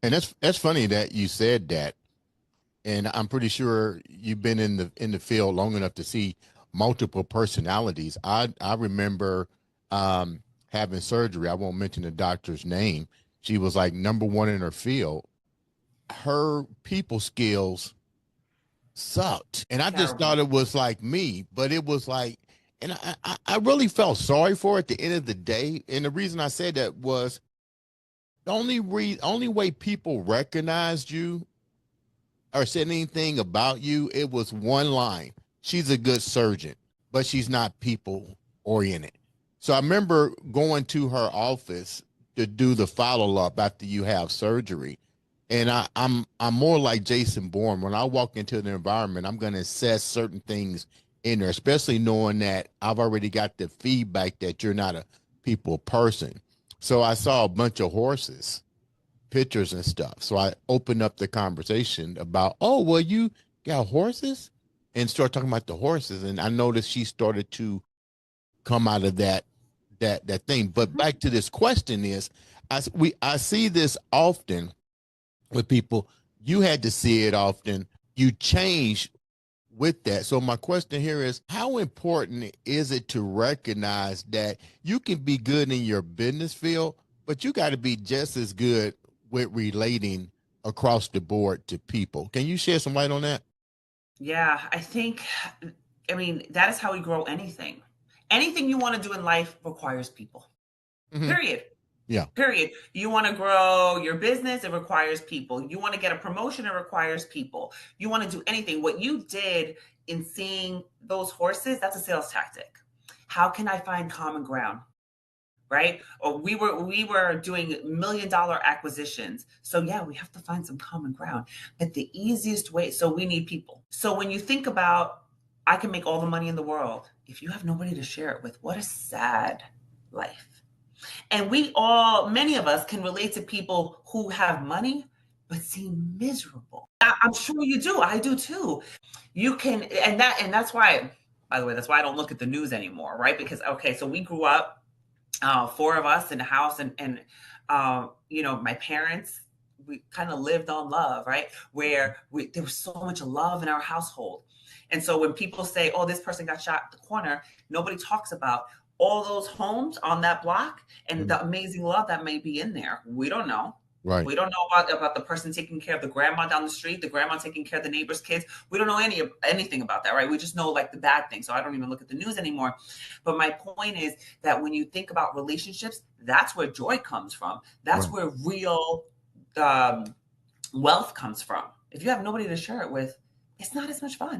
And that's funny that you said that. And I'm pretty sure you've been in the field long enough to see multiple personalities. I remember having surgery. I won't mention the doctor's name. She was like number one in her field. Her people skills sucked, and I just Terrible. thought it was like me, but it was like, and I really felt sorry for her at the end of the day. And the reason I said that was the only way people recognized you or said anything about you, it was one line. She's a good surgeon, but she's not people oriented. So I remember going to her office to do the follow up after you have surgery. And I'm more like Jason Bourne. When I walk into the environment, I'm going to assess certain things in there, especially knowing that I've already got the feedback that you're not a people person. So I saw a bunch of horses pictures and stuff. So I opened up the conversation about, oh, well, you got horses, and start talking about the horses. And I noticed she started to come out of that thing. But Mhm. back to this question is, I see this often with people. You had to see it often. You change with that. So my question here is, how important is it to recognize that you can be good in your business field, but you got to be just as good with relating across the board to people? Can you shed some light on that? Yeah, I mean, that is how we grow anything. Anything you want to do in life requires people. Hmm. Period. Yeah. Period. You want to grow your business, it requires people. You want to get a promotion, it requires people. You want to do anything. What you did in seeing those horses, that's a sales tactic. How can I find common ground? Right? Or we were doing $1 million acquisitions. So yeah, we have to find some common ground. But the easiest way, so we need people. So when you think about I can make all the money in the world, if you have nobody to share it with, what a sad life. And many of us can relate to people who have money but seem miserable. I'm sure you do. I do too. You can, and that's why, by the way, that's why I don't look at the news anymore, right? Because, okay, so we grew up, four of us in the house, my parents, we kind of lived on love, right? There was so much love in our household. And so when people say, oh, this person got shot at the corner, nobody talks about all those homes on that block and Mhm. the amazing love that may be in there. We don't know. Right. We don't know about the person taking care of the grandma down the street, the grandma taking care of the neighbor's kids. We don't know anything about that, right? We just know like the bad things. So I don't even look at the news anymore. But my point is that when you think about relationships, that's where joy comes from. That's Right. where real um, wealth comes from. If you have nobody to share it with, it's not as much fun.